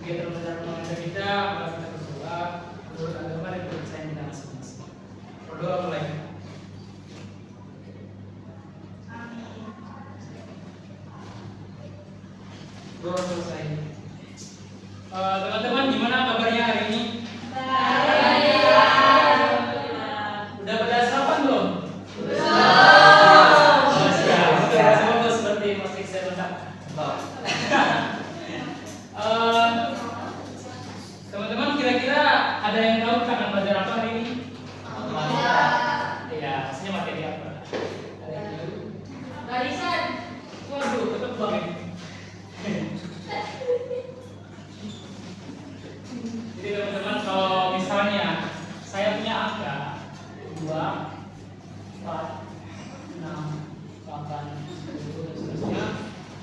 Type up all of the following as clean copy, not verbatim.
kegiatan belajar mengajar kita, mari kita berdoa menurut agama dan kepercayaan kita masing-masing. Berdoa mulai. Doa selesai. Teman-teman, gimana kabarnya hari ini? Baik. Udah pada sarapan belum? Semoga seperti Mas Iksan lengkap. Teman-teman, kira-kira ada yang tahu akan belajar apa hari ini? Iya, maksudnya materi apa? Ada yang tahu? Barisan. Waduh, tetap banget. Jadi teman-teman, kalau misalnya saya punya angka 2, 4, 6, 8, 10 dan seterusnya,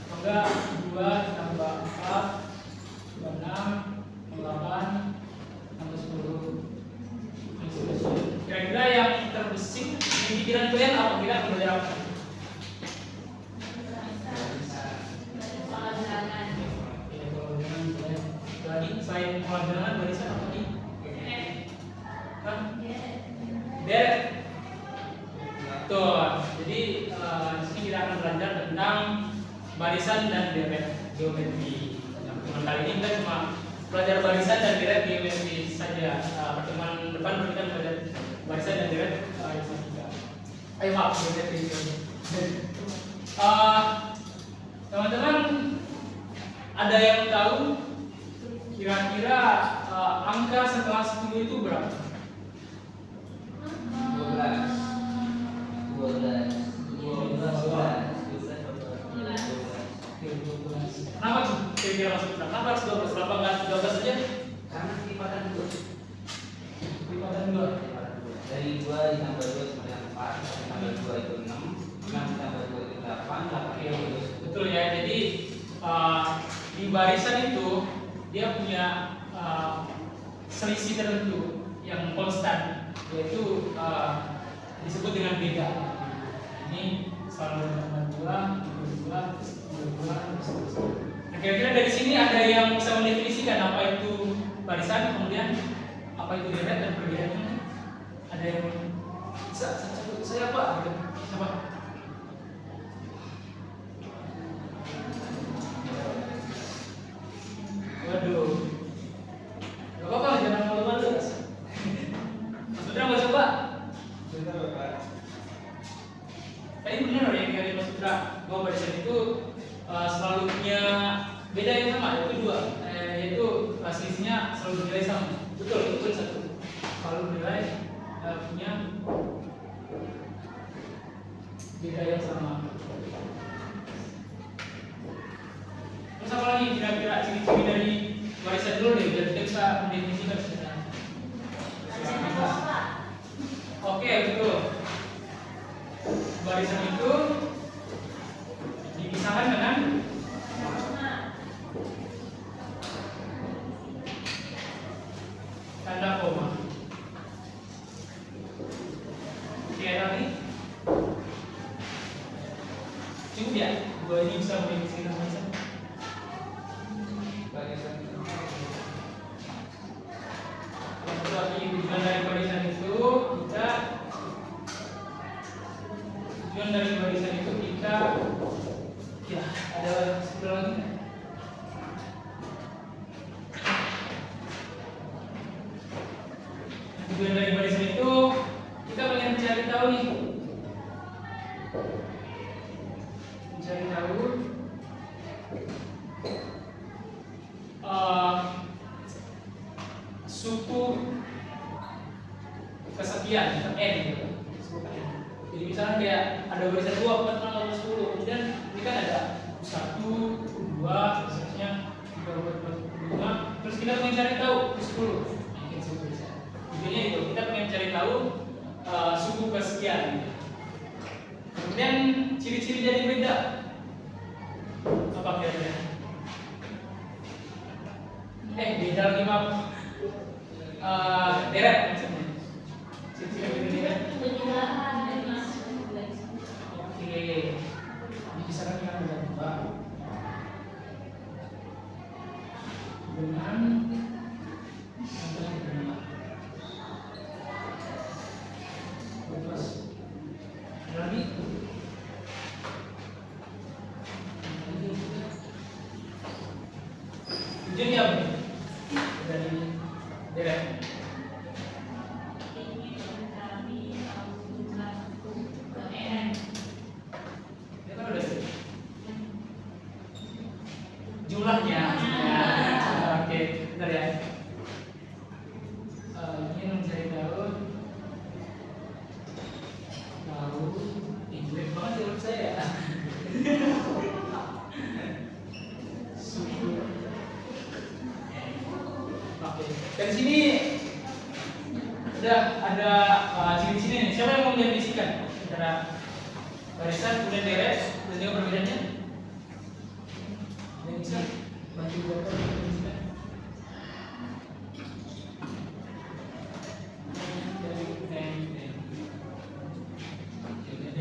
maka 2 tambah 4 tambah 6 tambah 8 tambah 10 dan seterusnya. Kira-kira yang terbesit di pikiran kalian apa? Kira akan belajar apa? Lagi selain pelajaran barisan apa nih? Deret. Tuh, jadi di sini kita akan belajar tentang barisan dan deret geometri. Nah, pertemuan kali ini kita cuma belajar barisan dan deret geometri saja. Pertemuan depan kita belajar barisan dan deret geometri. Ayo maaf geometri. Teman-teman, ada yang tahu kira-kira angka setelah 10 itu berapa? 12. Kenapa tuh kira-kira masuk berapa? Kenapa harus 12? Kenapa nggak 13 saja? Karena kelipatan 2. Kelipatan 2. Dari 2 ditambah 2 sama dengan 4, ditambah 2 itu 6, 6 ditambah 2 itu 8, 8 itu 12. Betul ya. Jadi di barisan itu dia punya selisih tertentu yang konstan, yaitu disebut dengan beda. Ini selalu dengan 2, 2, 2, dan seterusnya. Nah, kira-kira dari sini ada yang bisa mendefinisikan apa itu barisan, kemudian apa itu deret dan perbedaannya? Ada yang bisa? Saya apa? Siapa? Waduh, gak apa-apa, jangan malu-malu. Mas Putra mau coba? Bentar Bapak. Tadi benar yang dari Mas Putra, bahwa barisan itu selalu punya beda yang sama, yaitu 2, yaitu selisihnya selalu bernilai sama. Betul, itu satu. Selalu bernilai punya beda yang sama. Terus apa lagi kira-kira ciri-ciri dari barisan dulu deh, biar kita bisa mendefinisikan sebenarnya. Oke, betul. Barisan itu dipisahkan dengan tanda koma. Oke, lagi. Cukup ya? Dua ini bisa mendefinisikan barisan. Tujuan dari barisan itu kita ya ada sebelah lagi nggak? Tujuan dari barisan itu kita pengen mencari tahu nih, mencari tahu suku kesekian n gitu. Jadi misalnya kayak ada barisan 2, 4, 6, 10, kemudian ini kan ada 1, 2, misalnya 3, 4, 5, terus kita pengen cari tahu 10. Mungkin suku barisan. Intinya itu kita pengen cari tahu suku kesekian. Gitu. Kemudian ciri-ciri jadi beda. Apa kira-kira? Beda lagi maaf. Deret maksudnya. Ciri-ciri beda deret. Oke, ini bisa kan dengan beda. dengan terus lagi tujuannya apa? Dari daerah ya kan udah jumlahnya ya. Oke, bentar ya. Ingin mencari tahu jelek banget ya menurut saya. Suku. Oke, dari sini ada ciri-ciri nih. Siapa yang mau mendefinisikan antara barisan kemudian deret dan juga perbedaannya? Yang bisa bantu Bapak mendefinisikan?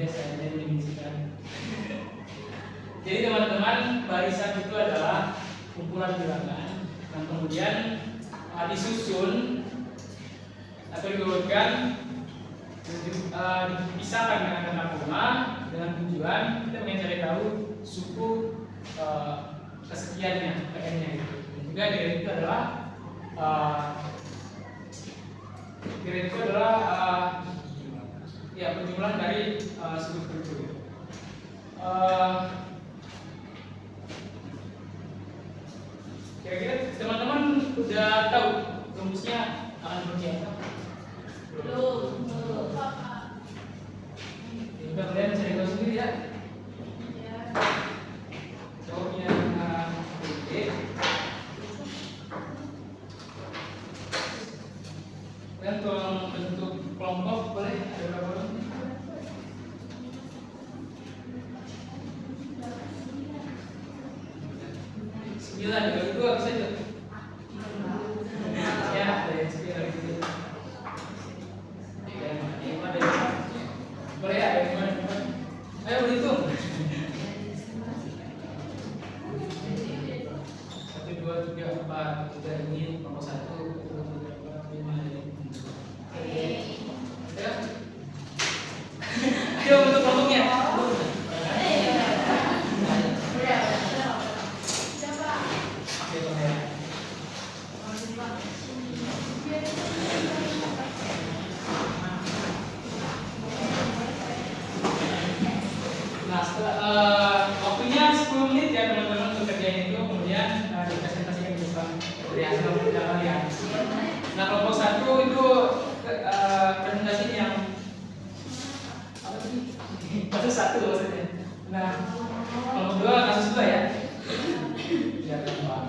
Saya definisikan. Jadi teman-teman, barisan itu adalah kumpulan bilangan yang kemudian disusun atau diurutkan dipisahkan dengan tanda koma dengan tujuan kita ingin cari tahu suku kesekiannya, PN-nya gitu. Dan juga deret itu adalah ya penjumlahan dari suku tersebut. Kira-kira teman-teman udah tahu rumusnya akan seperti apa? Belum. Udah kalian cari tahu sendiri ya. Jawabnya oke. Dan tolong bentuk kelompok boleh ada berapa orang? Sembilan dibagi dua bisa itu. Ya, ada yang sembilan gitu. Boleh ya, ada yang mana? Ayo berhitung. 1, 2, 3, 4. Kita ini nomor 1, 2, 3, 4, 5, 6. Ya. Ayo untuk kelompoknya. Oke, boleh. Nah, waktunya 10 menit ya teman-teman untuk kerjain itu, kemudian dipresentasikan di depan dari hasil kerja kalian. Nah, kelompok 1 itu presentasi yang apa sih? Kasus 1 maksudnya. Nah, kelompok 2 kasus 2 ya. Ya, kelompok.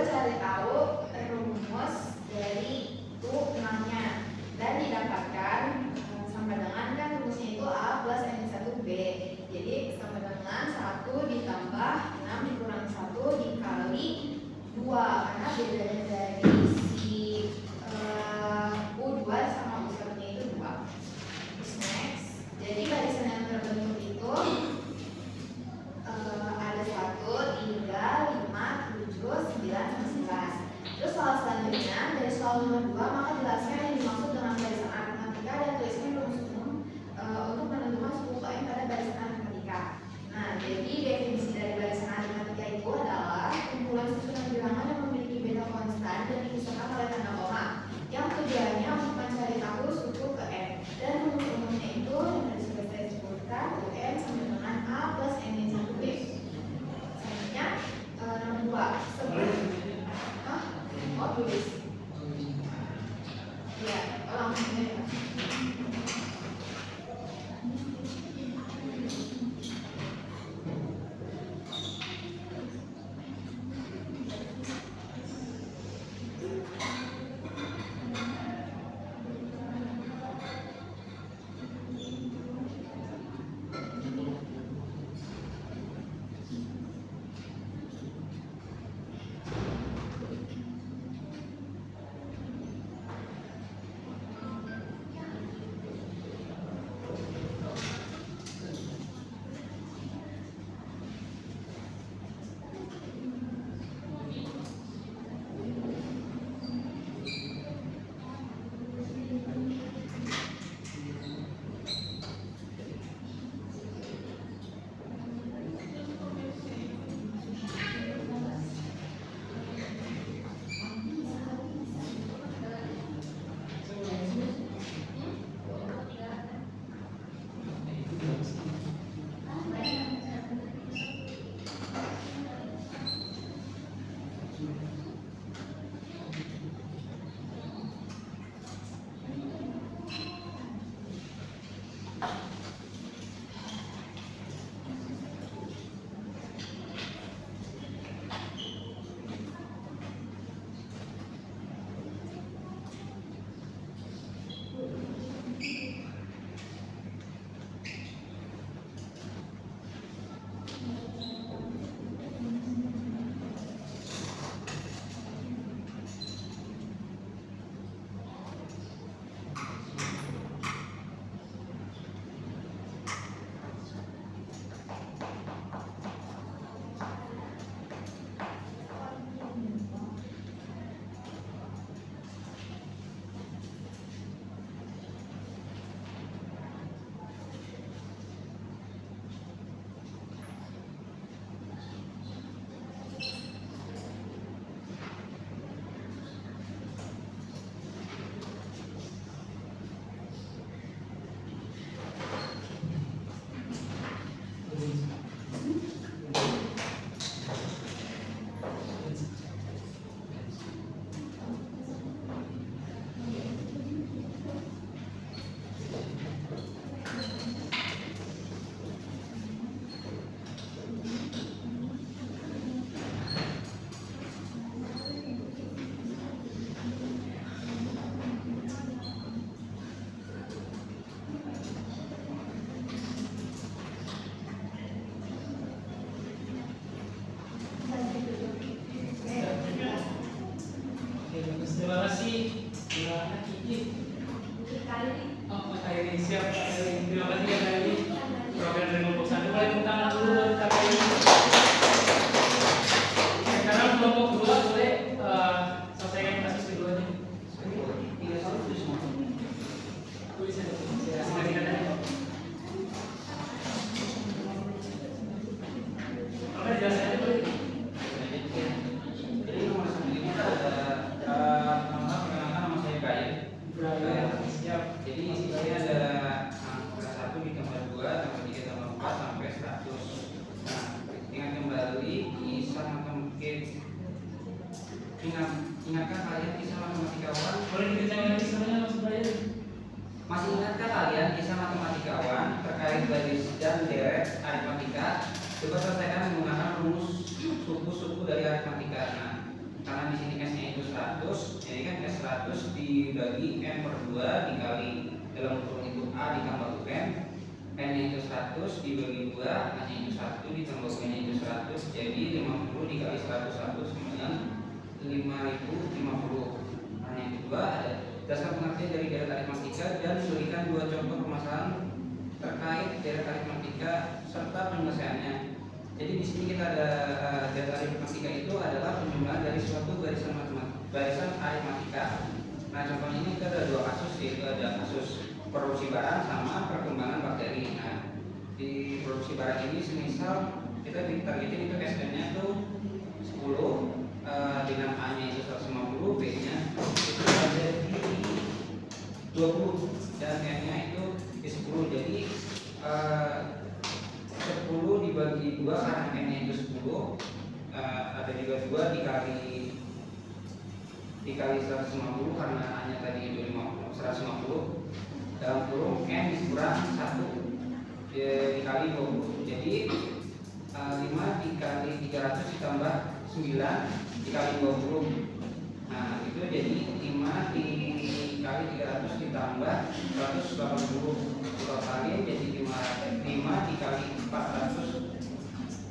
cari tahu rumus dari itu 6-nya dan didapatkan sama dengan kan rumusnya itu A plus N-1B. Jadi sama dengan 1 ditambah 6 dikurangi 1 dikali 2 karena bedanya dari si U2 sama U1-nya itu 2. Terus next, jadi barisan yang terbentuk itu ada 1, 3, 5, 7, 9, sama 11. Terus soal selanjutnya, dari soal nomor 2, maka jelaskan yang dimaksud dengan barisan aritmatika dan tuliskan rumus umum untuk menentukan suku N pada barisan aritmatika. Nah, jadi definisi dari barisan aritmatika itu adalah kumpulan susunan bilangan yang memiliki beta konstan dan dipisahkan oleh tanda koma, yang tujuannya untuk mencari tahu suku ke N. Dan rumus umumnya itu yang tadi sudah saya sebutkan, UN sama dengan A plus N-1B. Selanjutnya, nomor 2. Sebelum oh tulis. 2 dikali dalam kurung itu A ditambah UN, N-nya itu 100 dibagi 2, A-nya itu 1 ditambah UN-nya itu 100, jadi 50 dikali 100 sama dengan 5050. Nah, yang kedua ada dasar pengertian dari deret aritmatika dan berikan 2 contoh permasalahan terkait deret aritmatika serta penyelesaiannya. Jadi di sini kita ada deret aritmatika itu adalah penjumlahan dari suatu barisan aritmatika. Nah, contohnya ini kita ada 2 kasus, yaitu ada kasus produksi barang sama perkembangan bakteri. Nah, di produksi barang ini semisal kita ditargetin itu SN-nya itu 10, dengan A-nya itu 150, B-nya itu ada di 20 dan N-nya itu di 10. Jadi 10 dibagi 2 karena N-nya itu 10, ada juga 2 dikali 150 karena A-nya tadi itu 150 dalam kurung N dikurang 1 dikali 20. Jadi 5 dikali 300 ditambah 9 dikali 20. Nah, itu jadi 5 dikali 300 ditambah 180. Totalnya jadi 5 dikali 400.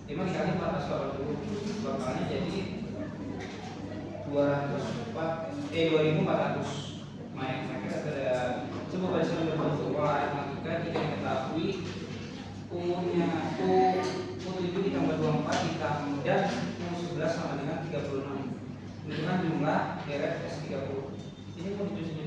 5 dikali 480. Totalnya jadi 2400. Nah, kita ada sebuah barisan berbentuk pola aritmatika jika diketahui U-nya U7 ditambah 24 ditambah dan U11 sama dengan 36. Menentukan jumlah deret S30. Ini mau ditulisnya.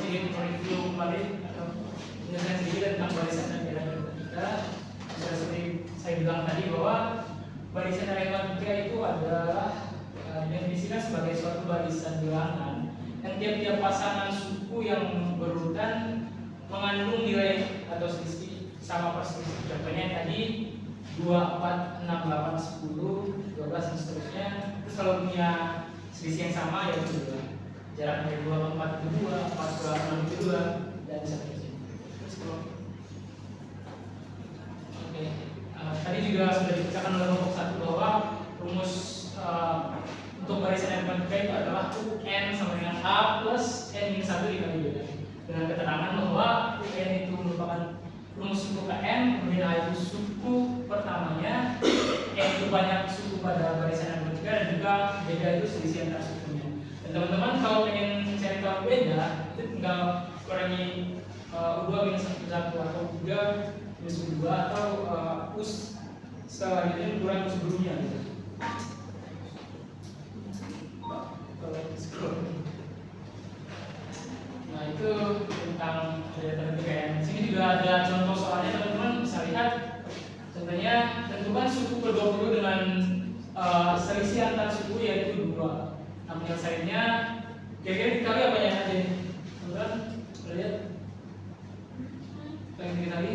sedikit mereview kembali atau menjelaskan sedikit tentang barisan dan daerah matematika. Sudah seperti saya bilang tadi bahwa barisan daerah matematika itu adalah didefinisikan sebagai suatu barisan bilangan yang tiap-tiap pasangan suku yang berurutan mengandung nilai atau selisih sama persis. Contohnya tadi 2, 4, 6, 8, 10, 12 dan seterusnya. Terus kalau punya selisih yang sama yaitu 2. Jarak dari 2 ke 4 itu 2, 4 ke 6 itu 2 dan seterusnya. Terus kalau tadi juga sudah dibacakan oleh kelompok 1 bahwa rumus untuk barisan matematika itu adalah UN sama dengan A plus N-1 dikali B. Dengan keterangan bahwa UN itu merupakan rumus suku ke N, kemudian A itu suku pertamanya, N itu banyak suku pada barisan matematika, dan juga beda itu selisih antar sukunya. Dan teman-teman kalau pengen cari tahu beda, itu tinggal kurangi U2 minus 1 atau U3 minus U2 atau US selanjutnya kurang sebelumnya gitu. Nah itu tentang data PKN. Di sini juga ada contoh soalnya, teman-teman bisa lihat. Contohnya tentukan suku ke-20 dengan selisih antar suku yaitu 2. Nah penyelesaiannya kira-kira dikali apa yang ada? Teman-teman lihat apa yang dikali?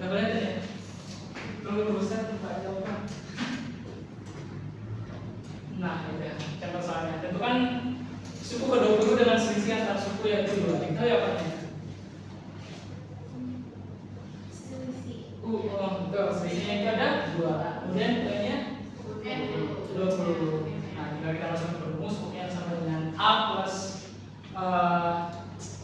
Gak boleh ya? Tunggu berusaha Pak jawaban. Nah itu ya, contoh soalnya. Tentukan suku ke-20 dengan selisih antar suku yaitu 2. Itu ya Pak? Betul, selisihnya itu ada 2. Kemudian nilainya 20. Nah, tinggal kita masukkan ke rumus, UN sama dengan A plus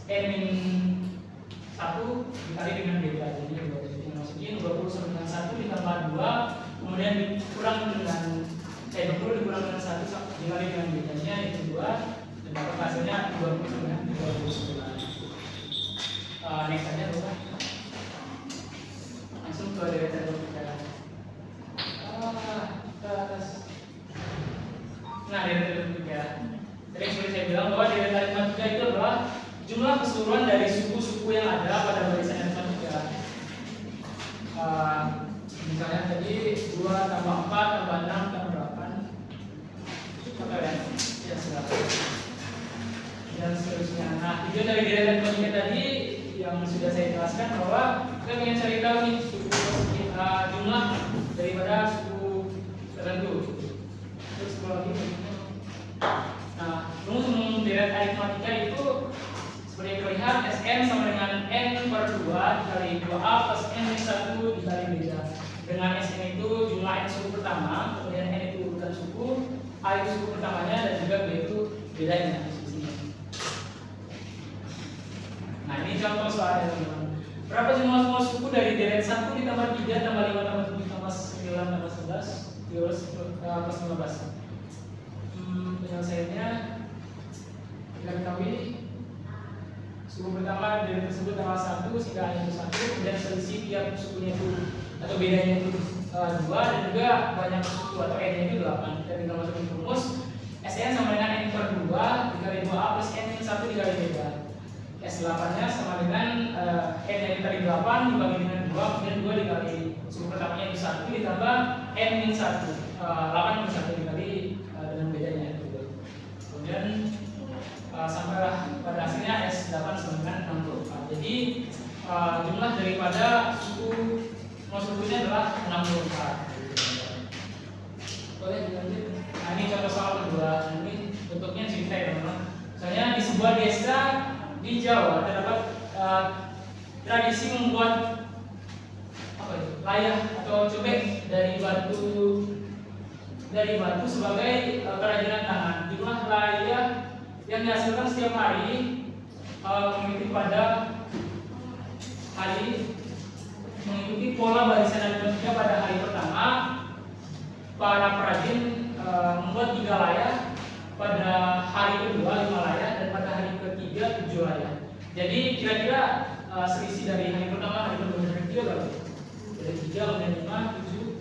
N-1 dikali dengan beta. Jadi kita masukin 20 sama dengan 1 ditambah 2, kemudian dikurang dengan 20 dikurang dengan 1 dikali dengan betanya itu 2, dan dapat hasilnya 20 sama dengan 29. Next aja lupa. Langsung ke data matematika. Ke atas. Nah, data matematika. Tadi seperti saya bilang bahwa data matematika itu adalah jumlah keseluruhan dari suku-suku yang ada pada barisan matematika. Misalnya tadi 2 tambah 4 tambah 6 tambah 8. Apa ya? Ya sudah. Dan seterusnya. Nah, tujuan dari data matematika tadi yang sudah saya jelaskan bahwa kita ingin cari tahu nih suku jumlah daripada suku tertentu. Terus kalau lagi, nah rumus deret aritmatika itu seperti yang terlihat Sn sama dengan n per 2 dikali 2a plus n-1 dikali beta. Dengan Sn itu jumlah n suku pertama, kemudian n itu urutan suku, a itu suku pertamanya, dan juga b itu bedanya. Nah ini contoh soalnya teman-teman. Berapa jumlah semua suku dari deret 1 ditambah 3 tambah 5 tambah 7 tambah 9 tambah 11 plus 15. Penyelesaiannya kita ketahui suku pertama dari tersebut tanggal 1 sehingga hanya 1, kemudian selisih tiap sukunya itu atau bedanya itu 2, dan juga banyak suku atau n nya itu 8. Kita tinggal masukin rumus Sn sama dengan n per 2 dikali 2a plus n-1 dikali beta. S8 nya sama dengan n yang dikali 8 dibagi dengan 2, kemudian 2 dikali suku pertamanya itu 1 ditambah n-1 8 minus 1 dikali dengan bedanya gitu. Kemudian sampailah pada hasilnya S8 sama dengan 64. Jadi jumlah daripada suku sukunya adalah 64. Boleh dilanjut. Nah ini contoh soal kedua. Ini bentuknya cerita ya teman-teman. Misalnya di sebuah desa di Jawa terdapat tradisi membuat layah atau cobek dari batu sebagai kerajinan tangan. Jumlah layah yang dihasilkan setiap hari mengikuti pola barisan aritmatika. Pada hari pertama para perajin membuat 3 layah, pada hari kedua 5 layah, dan pada hari ketiga 7 layah. Jadi kira-kira selisih dari hari pertama, hari kedua, dan hari ketiga berapa? Dari 3 kemudian 5, 7.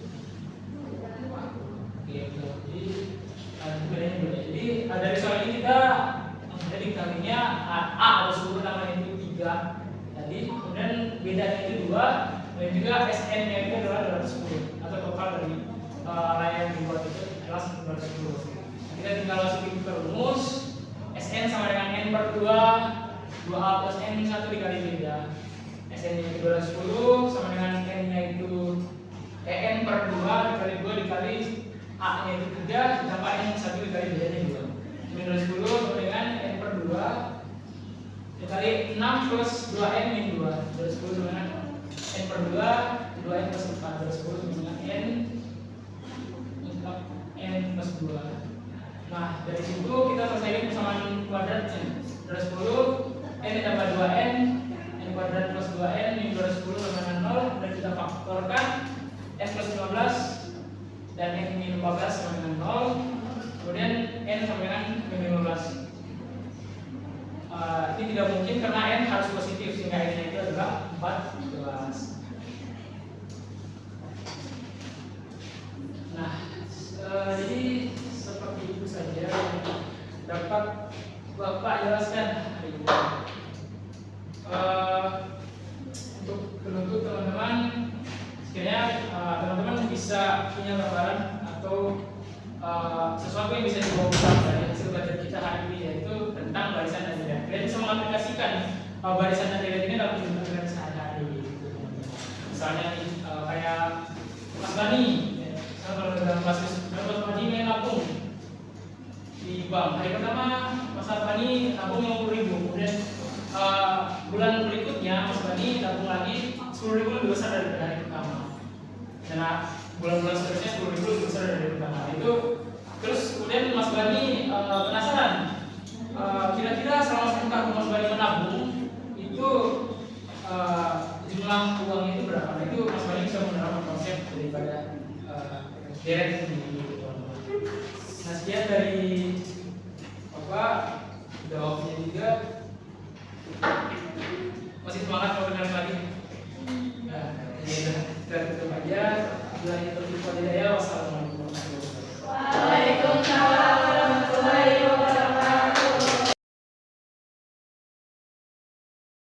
Oke, jadi bedanya beda. Jadi dari soal ini kita jadi dikalinya A atau 10 namanya itu 3 tadi, kemudian bedanya itu 2, dan juga SN nya itu adalah 210 atau total dari layar yang dibuat itu adalah 210. Kita tinggal masukin ke rumus. SN sama dengan N per 2, 2A plus N 1 dikali beda. SN nya itu 210 sama dengan N nya itu N per 2 dikali 2 dikali A nya itu 3 ditambah N 1 dikali bedanya 2. 210 sama dengan N per 2 dikali 6 plus 2N min 2. 210 sama dengan N per 2, 2N plus 4. 210 sama dengan N plus 2. Nah, dari situ kita selesaikan persamaan kuadratnya. 210 N ditambah 2N N kuadrat plus 2N min 210 sama dengan 0, dan kita faktorkan N plus 15 dan N min 15 sama dengan 0, kemudian N sama dengan min 15. Ini tidak mungkin karena N harus positif, sehingga N nya itu adalah 14. Nah, jadi seperti itu saja yang dapat Bapak jelaskan hari ini. Untuk penutup teman-teman, sekiranya teman-teman bisa punya gambaran atau sesuatu yang bisa dibawa pulang dari hasil belajar kita hari ini, yaitu tentang barisan dan deret. Kalian bisa mengaplikasikan barisan dan deret ini dalam kehidupan sehari-hari. Misalnya kayak Mas Bani, kalau dalam kelas Mas Bani main nabung di bank. Hari pertama Mas Bani nabung 50.000, kemudian bulan berikutnya Mas Bani nabung lagi 10.000 lebih besar dari hari pertama. Dan bulan-bulan seterusnya 10.000 lebih besar dari hari pertama. Itu terus kemudian Mas Bani penasaran, kira-kira selama 10 tahun Mas Bani menabung itu jumlah uangnya itu berapa? Nah, itu Mas Bani bisa menerapkan konsep daripada deret ini. Nah, sekian dari Bapak, jawabnya juga. Masih semangat mau dengar lagi? Nah, kita tutup aja. Bila itu wassalamualaikum.